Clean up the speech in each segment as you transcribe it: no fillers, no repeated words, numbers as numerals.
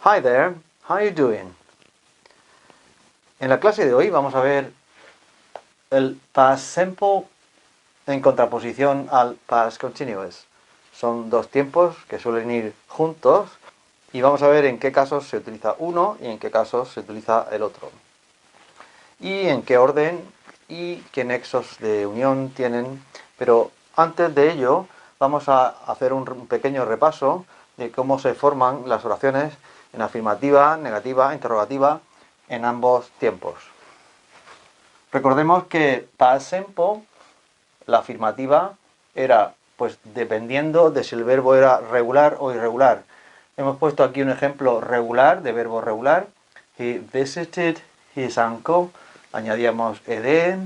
Hi there, how you doing? En la clase de hoy vamos a ver el past simple en contraposición al past continuous. Son dos tiempos que suelen ir juntos y vamos a ver en qué casos se utiliza uno y en qué casos se utiliza el otro. Y en qué orden y qué nexos de unión tienen. Pero antes de ello vamos a hacer un pequeño repaso de cómo se forman las oraciones en afirmativa, negativa, interrogativa en ambos tiempos. Recordemos que past simple, la afirmativa, era pues dependiendo de si el verbo era regular o irregular. Hemos puesto aquí un ejemplo regular, de verbo regular. He visited his uncle, añadíamos ed.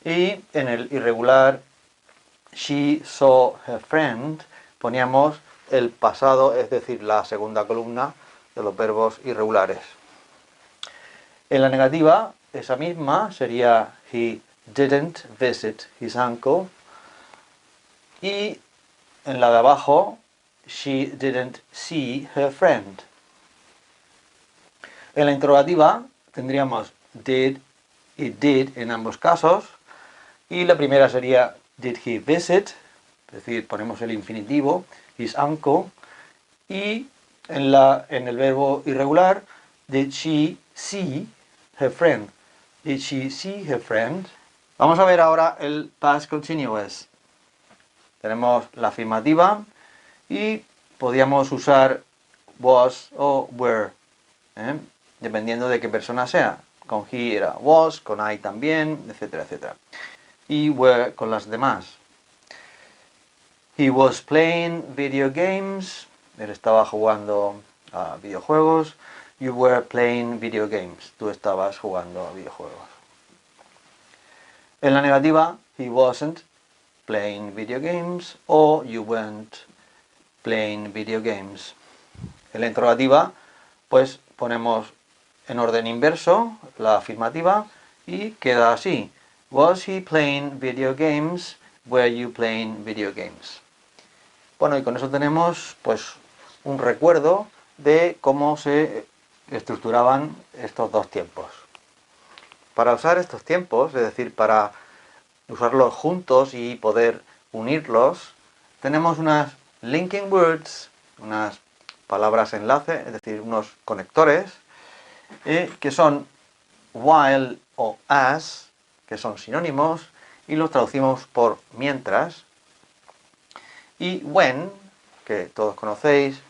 Y en el irregular, she saw her friend, poníamos el pasado, es decir, la segunda columna de los verbos irregulares. En la negativa, esa misma sería he didn't visit his uncle. Y en la de abajo, she didn't see her friend. En la interrogativa tendríamos did y did en ambos casos. Y la primera sería did he visit, es decir, ponemos el infinitivo, his uncle. Y en el verbo irregular, did she see her friend. Did she see her friend? Vamos a ver ahora el past continuous. Tenemos la afirmativa y podríamos usar was o were, dependiendo de qué persona sea. Con he era was, con I también, etcétera, etcétera. Y were con las demás. He was playing video games. Él estaba jugando a videojuegos. You were playing video games. Tú estabas jugando a videojuegos. En la negativa, he wasn't playing video games o you weren't playing video games. En la interrogativa, pues ponemos en orden inverso la afirmativa y queda así. Was he playing video games? Were you playing video games? Bueno, y con eso tenemos pues un recuerdo de cómo se estructuraban estos dos tiempos. Para usar estos tiempos, es decir, para usarlos juntos y poder unirlos, tenemos unas linking words, unas palabras enlace, es decir, unos conectores, que son while o as, que son sinónimos, y los traducimos por mientras, y when, que todos conocéis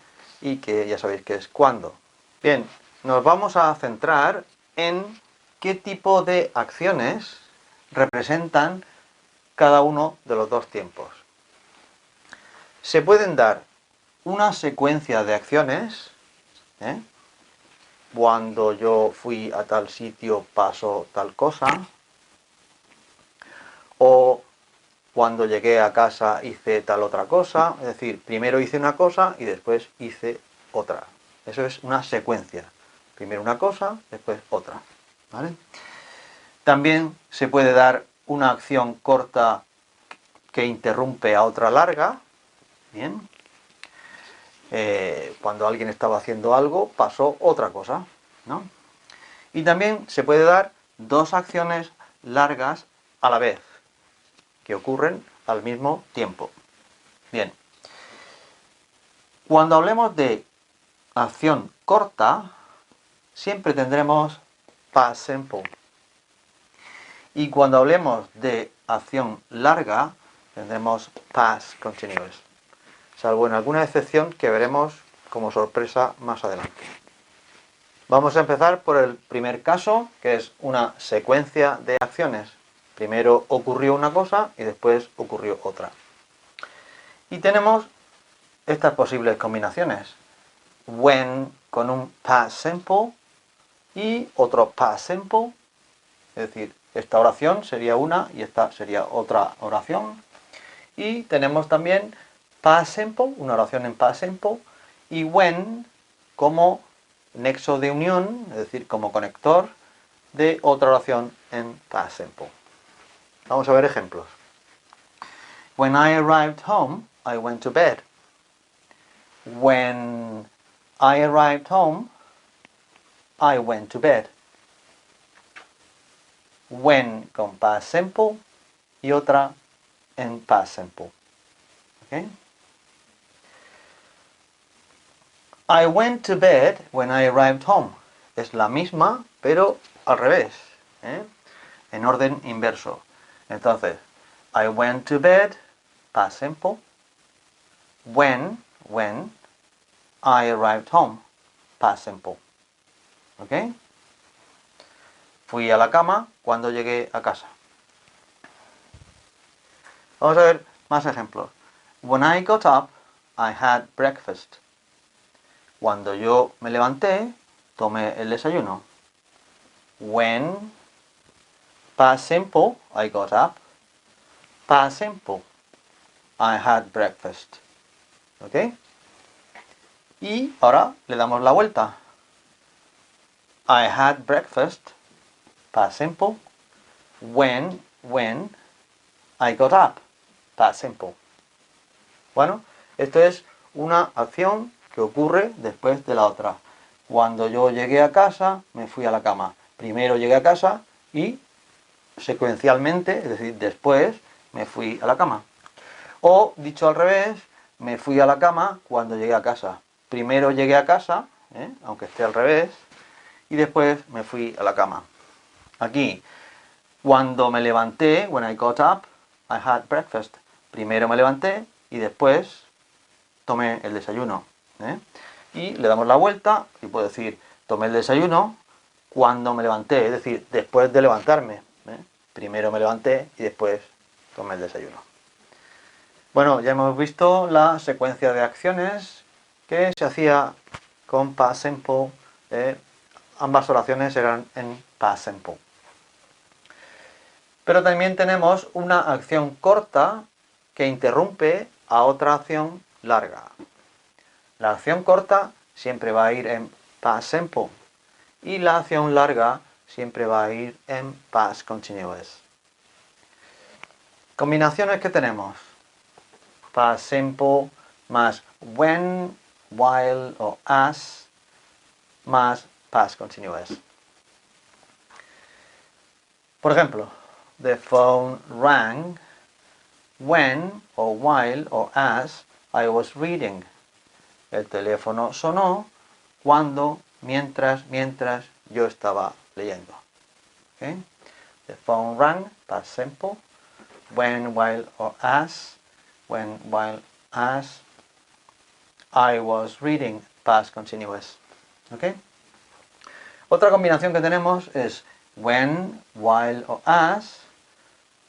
y que ya sabéis que es cuando. Bien, nos vamos a centrar en qué tipo de acciones representan cada uno de los dos tiempos. Se pueden dar una secuencia de acciones, cuando yo fui a tal sitio pasó tal cosa, o cuando llegué a casa hice tal otra cosa, es decir, primero hice una cosa y después hice otra. Eso es una secuencia. Primero una cosa, después otra. ¿Vale? También se puede dar una acción corta que interrumpe a otra larga. Bien. Cuando alguien estaba haciendo algo, pasó otra cosa, ¿no? Y también se puede dar dos acciones largas a la vez, que ocurren al mismo tiempo. Bien. Cuando hablemos de acción corta, siempre tendremos past simple. Y cuando hablemos de acción larga, tendremos past continuous. Salvo en alguna excepción que veremos como sorpresa más adelante. Vamos a empezar por el primer caso, que es una secuencia de acciones. Primero ocurrió una cosa y después ocurrió otra. Y tenemos estas posibles combinaciones. When con un past simple y otro past simple. Es decir, esta oración sería una y esta sería otra oración. Y tenemos también past simple, una oración en past simple, y when como nexo de unión, es decir, como conector de otra oración en past simple. Vamos a ver ejemplos. When I arrived home, I went to bed. When I arrived home, I went to bed. When con past simple y otra en past simple. ¿Okay? I went to bed when I arrived home. Es la misma, pero al revés, ¿eh? En orden inverso. Entonces, I went to bed, past simple. When I arrived home, past simple. ¿Ok? Fui a la cama cuando llegué a casa. Vamos a ver más ejemplos. When I got up, I had breakfast. Cuando yo me levanté, tomé el desayuno. When, past simple, I got up. Past simple, I had breakfast. ¿Ok? Y ahora le damos la vuelta. I had breakfast, past simple. When I got up, past simple. Bueno, esto es una acción que ocurre después de la otra. Cuando yo llegué a casa, me fui a la cama. Primero llegué a casa y secuencialmente, es decir, después, me fui a la cama. O, dicho al revés, me fui a la cama cuando llegué a casa. Primero llegué a casa, aunque esté al revés, y después me fui a la cama. Aquí, cuando me levanté, when I got up, I had breakfast. Primero me levanté y después tomé el desayuno. Y le damos la vuelta y puedo decir, tomé el desayuno cuando me levanté, es decir, después de levantarme. Primero me levanté y después tomé el desayuno. Bueno, ya hemos visto la secuencia de acciones que se hacía con past simple. Ambas oraciones eran en past simple. Pero también tenemos una acción corta que interrumpe a otra acción larga. La acción corta siempre va a ir en past simple y la acción larga siempre va a ir en past continuous. Combinaciones que tenemos. Past simple más when, while o as más past continuous. Por ejemplo, the phone rang when or while or as I was reading. El teléfono sonó cuando, mientras yo estaba leyendo. Okay? The phone rang, past simple. When, while or as. When, while, as. I was reading, past continuous. ¿Okay? Otra combinación que tenemos es when, while o as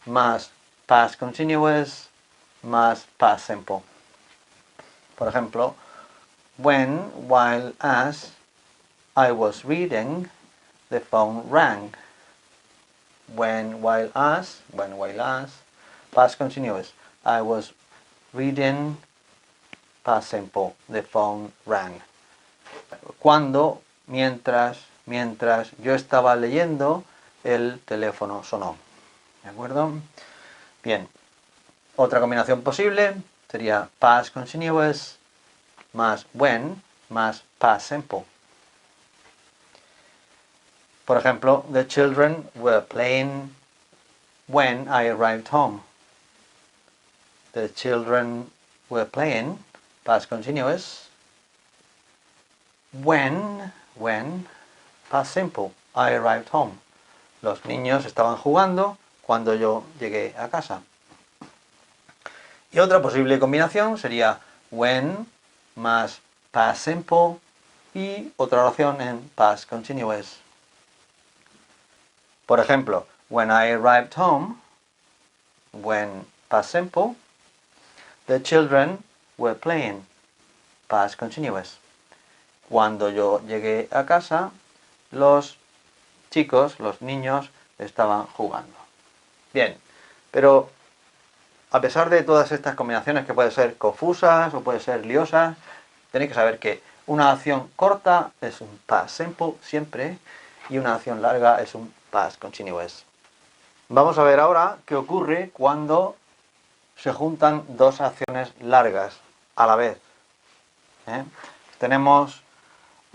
más past continuous más past simple. Por ejemplo, when, while, as I was reading, the phone rang. When, while, as, past continuous. I was reading, past simple, the phone rang. Cuando, mientras yo estaba leyendo, el teléfono sonó. ¿De acuerdo? Bien. Otra combinación posible sería past continuous más when más past simple. Por ejemplo, the children were playing when I arrived home. The children were playing, past continuous. When, past simple, I arrived home. Los niños estaban jugando cuando yo llegué a casa. Y otra posible combinación sería when más past simple y otra oración en past continuous. Por ejemplo, when I arrived home, when past simple, the children were playing, past continuous. Cuando yo llegué a casa, los chicos, los niños, estaban jugando. Bien, pero a pesar de todas estas combinaciones que pueden ser confusas o pueden ser liosas, tenéis que saber que una acción corta es un past simple siempre y una acción larga es un past continuous. Vamos a ver ahora qué ocurre cuando se juntan dos acciones largas a la vez. Tenemos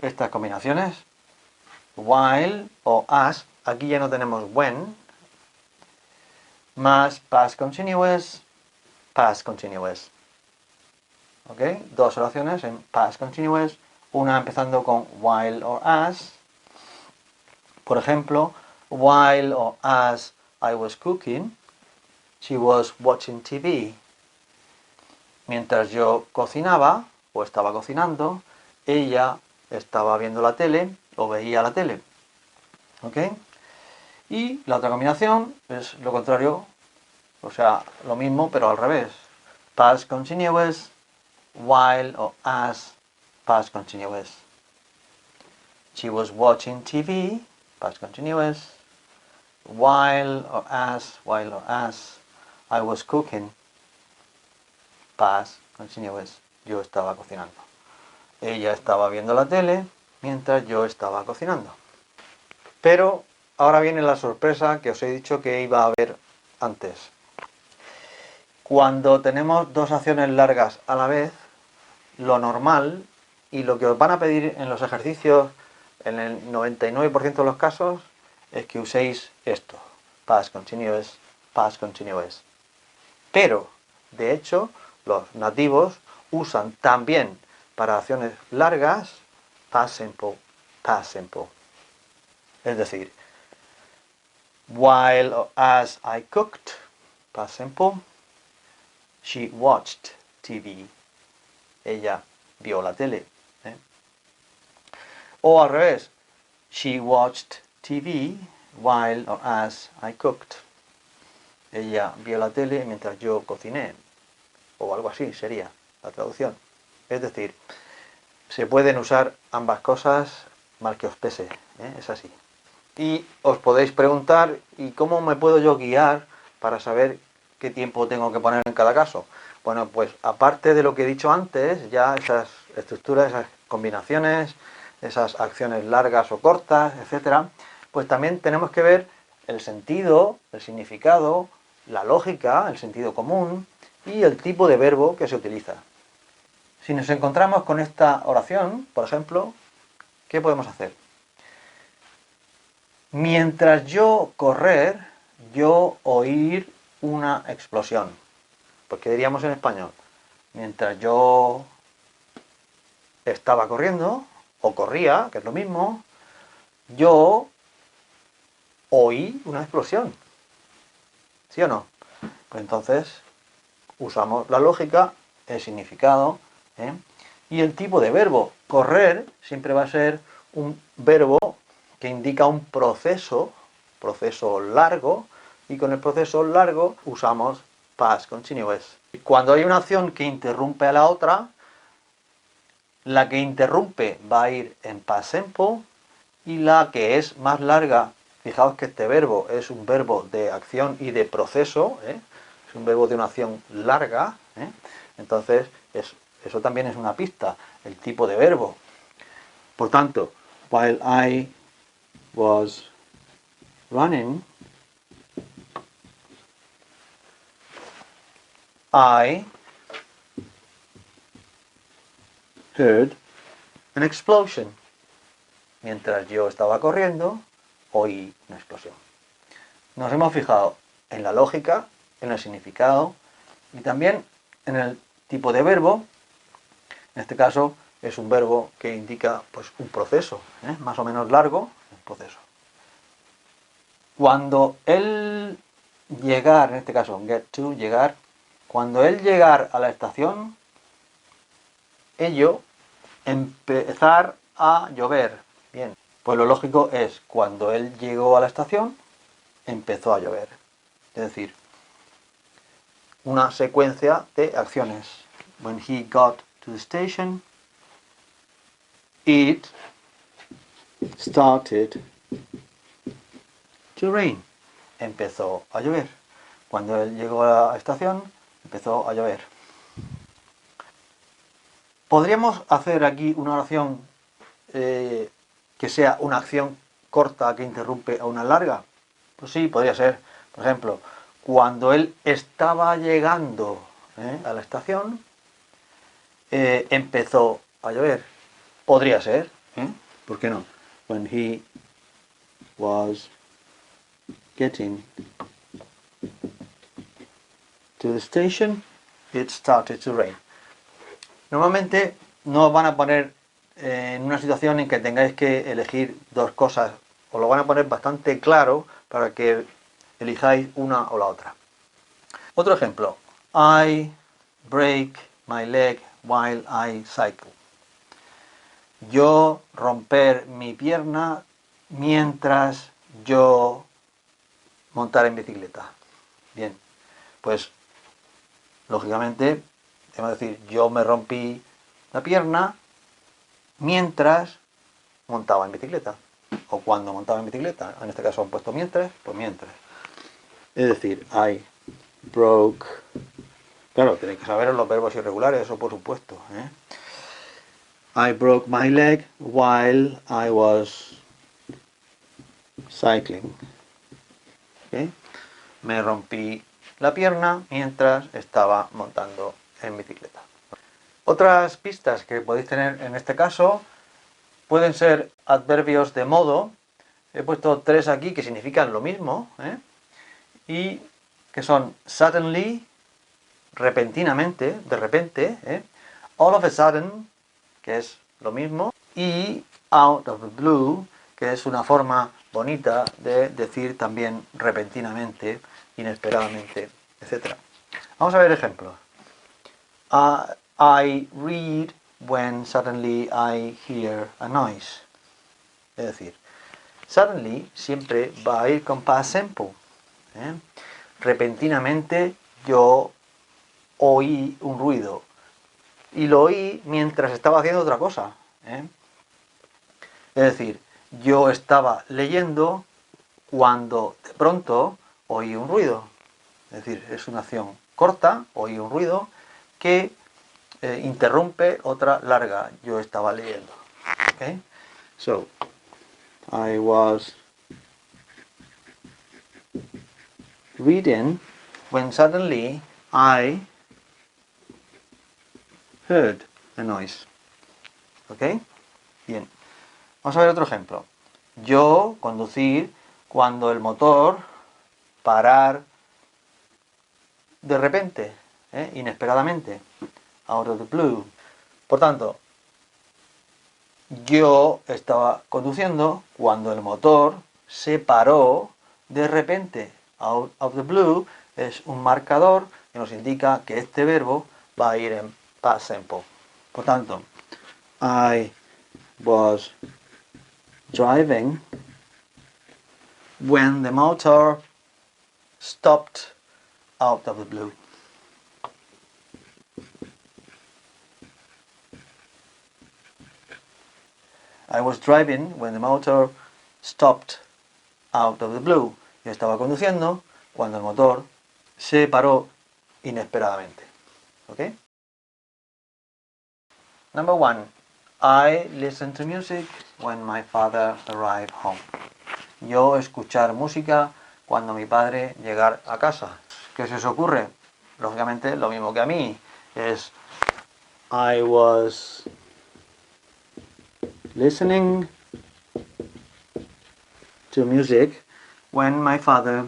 estas combinaciones. while o as, aquí ya no tenemos when, más past continuous, past continuous. ¿Ok? Dos oraciones en past continuous, una empezando con while or as. Por ejemplo, while or as I was cooking, she was watching TV. Mientras yo cocinaba o estaba cocinando, ella estaba viendo la tele o veía la tele. ¿Ok? Y la otra combinación es lo contrario, o sea, lo mismo pero al revés. Past continuous, while or as past continuous. She was watching TV, past continuous. While or as I was cooking, past continuous. Yo estaba cocinando. Ella estaba viendo la tele mientras yo estaba cocinando. Pero ahora viene la sorpresa que os he dicho que iba a haber antes. Cuando tenemos dos acciones largas a la vez, lo normal y lo que os van a pedir en los ejercicios en el 99% de los casos es que uséis esto, past continuous, past continuous. Pero, de hecho, los nativos usan también para acciones largas past simple, past simple. Es decir, while or as I cooked, past simple, she watched TV. Ella vio la tele. O al revés, she watched TV while or as I cooked. Ella vio la tele mientras yo cociné. O algo así sería la traducción. Es decir, se pueden usar ambas cosas mal que os pese. Es así. Y os podéis preguntar, ¿y cómo me puedo yo guiar para saber qué tiempo tengo que poner en cada caso? Bueno, pues aparte de lo que he dicho antes, ya esas estructuras, esas combinaciones, esas acciones largas o cortas, etcétera, pues también tenemos que ver el sentido, el significado, la lógica, el sentido común y el tipo de verbo que se utiliza. Si nos encontramos con esta oración, por ejemplo, ¿qué podemos hacer? Mientras yo correr, yo oír una explosión. Porque diríamos en español, mientras yo estaba corriendo, o corría, que es lo mismo, yo oí una explosión. ¿Sí o no? Pues entonces usamos la lógica, el significado, y el tipo de verbo. Correr siempre va a ser un verbo que indica un proceso largo, y con el proceso largo usamos past continuous. Cuando hay una acción que interrumpe a la otra, la que interrumpe va a ir en past simple y la que es más larga, fijaos que este verbo es un verbo de acción y de proceso, es un verbo de una acción larga, entonces eso también es una pista, el tipo de verbo. Por tanto, while I was running, I heard an explosion. Mientras yo estaba corriendo, oí una explosión. Nos hemos fijado en la lógica, en el significado y también en el tipo de verbo. En este caso es un verbo que indica pues, un proceso, más o menos largo, un proceso. Cuando él llegar, en este caso get to, llegar, cuando él llegar a la estación, ello empezar a llover. Bien, pues lo lógico es cuando él llegó a la estación, empezó a llover. Es decir, una secuencia de acciones. When he got to the station, it started to rain. Empezó a llover. Cuando él llegó a la estación, empezó a llover. ¿Podríamos hacer aquí una oración que sea una acción corta que interrumpe a una larga? Pues sí, podría ser. Por ejemplo, cuando él estaba llegando a la estación, empezó a llover. Podría ser, ¿por qué no? when he was getting to the station, it started to rain. Normalmente no os van a poner en una situación en que tengáis que elegir dos cosas, os lo van a poner bastante claro para que elijáis una o la otra. Otro ejemplo, I break my leg while I cycle. Yo romper mi pierna mientras yo montar en bicicleta. Bien, pues lógicamente debemos decir yo me rompí la pierna mientras montaba en bicicleta o cuando montaba en bicicleta. En este caso han puesto mientras, pues mientras. Es decir, I broke. Claro, tenéis que saber los verbos irregulares, eso por supuesto. I broke my leg while I was cycling. ¿Okay? Me rompí la pierna mientras estaba montando en bicicleta. Otras pistas que podéis tener en este caso pueden ser adverbios de modo. He puesto 3 aquí que significan lo mismo, y que son suddenly, repentinamente, de repente, all of a sudden, que es lo mismo, y out of the blue, que es una forma bonita de decir también repentinamente, inesperadamente, etc. Vamos a ver ejemplos. I read when suddenly I hear a noise. Es decir, suddenly siempre va a ir con past simple. Repentinamente yo oí un ruido y lo oí mientras estaba haciendo otra cosa. Es decir, yo estaba leyendo cuando de pronto oí un ruido. Es decir, es una acción corta, oí un ruido que interrumpe otra larga. Yo estaba leyendo. Okay? So, I was reading when suddenly I heard a noise. ¿Ok? Bien. Vamos a ver otro ejemplo. Yo conducir cuando el motor parar de repente, inesperadamente, out of the blue. Por tanto, yo estaba conduciendo cuando el motor se paró de repente. Out of the blue es un marcador que nos indica que este verbo va a ir en past simple. Por tanto, I was driving when the motor stopped out of the blue. I was driving when the motor stopped out of the blue. Yo estaba conduciendo cuando el motor se paró inesperadamente. ¿Ok? Number 1. I listen to music when my father arrived home. Yo escuchar música cuando mi padre llegar a casa. ¿Qué se os ocurre? Lógicamente lo mismo que a mí. Es I was listening to music when my father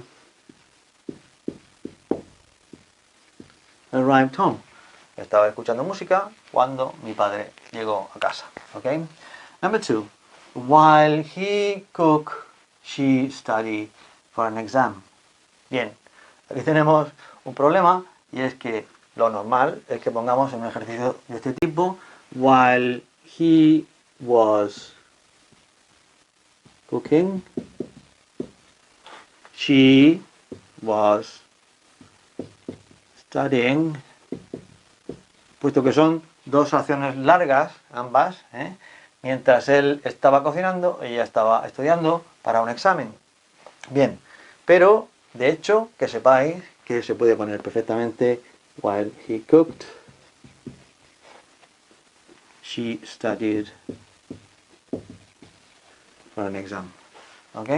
arrived home. Estaba escuchando música cuando mi padre llegó a casa. Okay? Number 2. While he cooked, she studied for an exam. Bien, aquí tenemos un problema y es que lo normal es que pongamos en un ejercicio de este tipo while he was cooking, she was studying, puesto que son dos acciones largas, ambas, mientras él estaba cocinando, ella estaba estudiando para un examen. Bien, pero de hecho que sepáis que se puede poner perfectamente while he cooked, she studied for an exam. ¿Ok?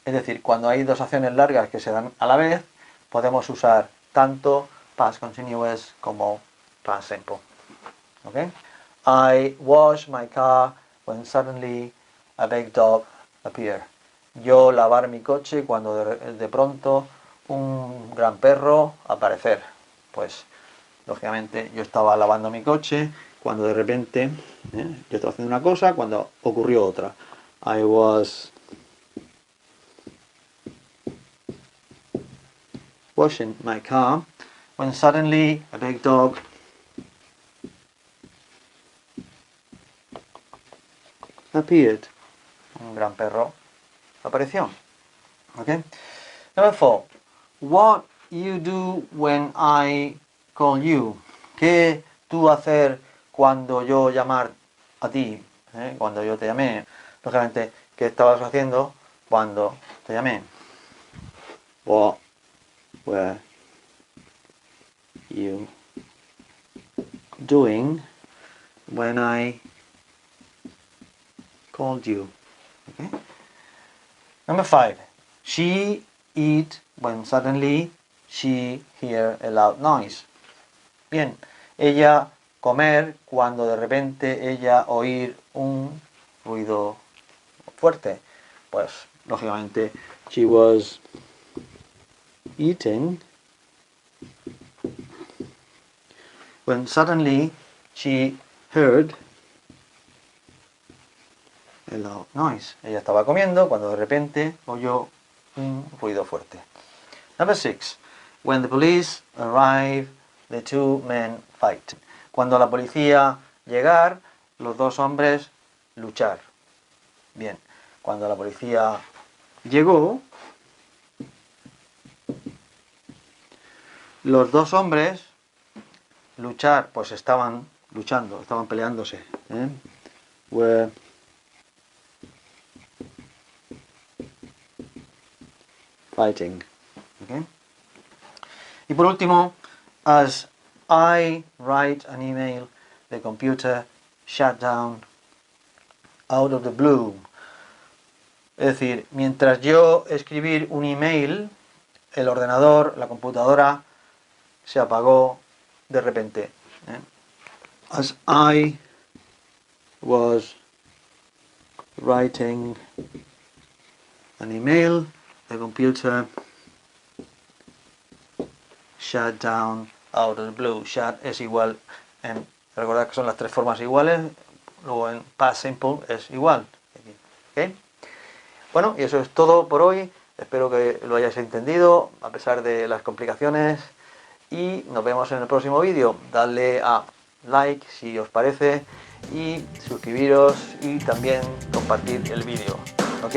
Es decir, cuando hay dos acciones largas que se dan a la vez, podemos usar tanto past continuous como past simple. ¿Ok? I washed my car when suddenly a big dog appear. Yo lavar mi coche cuando de pronto un gran perro aparecer. Pues, lógicamente, yo estaba lavando mi coche cuando de repente, yo estaba haciendo una cosa cuando ocurrió otra. I was washing my car when suddenly a big dog appeared. Un gran perro apareció. Okay? Number 4. What you do when I call you. ¿Qué tú hacer cuando yo llamar a ti? Cuando yo te llamé. Lógicamente, ¿qué estabas haciendo cuando te llamé? What were you doing when I called you? Okay. Number 5. She eat when suddenly she hear a loud noise. Bien, ella comer cuando de repente ella oír un ruido fuerte. Pues, lógicamente, she was eating when suddenly she heard a loud noise. Ella estaba comiendo cuando de repente oyó un ruido fuerte. Number 6. When the police arrive, the two men fight. Cuando la policía llegar, los dos hombres luchar. Bien, cuando la policía llegó, los dos hombres luchar, pues estaban luchando, estaban peleándose. Were fighting. Okay. Y por último, as I write an email, the computer shut down out of the blue. Es decir, mientras yo escribir un email, el ordenador, la computadora, se apagó de repente. As I was writing an email, the computer shut down out of the blue. Shut es igual en, recordad que son las tres formas iguales, luego en past simple es igual. ¿Okay? Bueno, y eso es todo por hoy. Espero que lo hayáis entendido a pesar de las complicaciones y nos vemos en el próximo vídeo. Dadle a like si os parece y suscribiros y también compartir el vídeo. ¿Ok?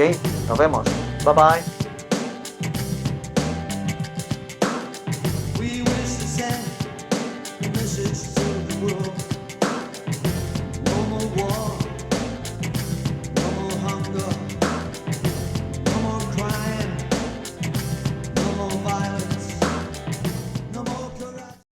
Nos vemos. Bye bye.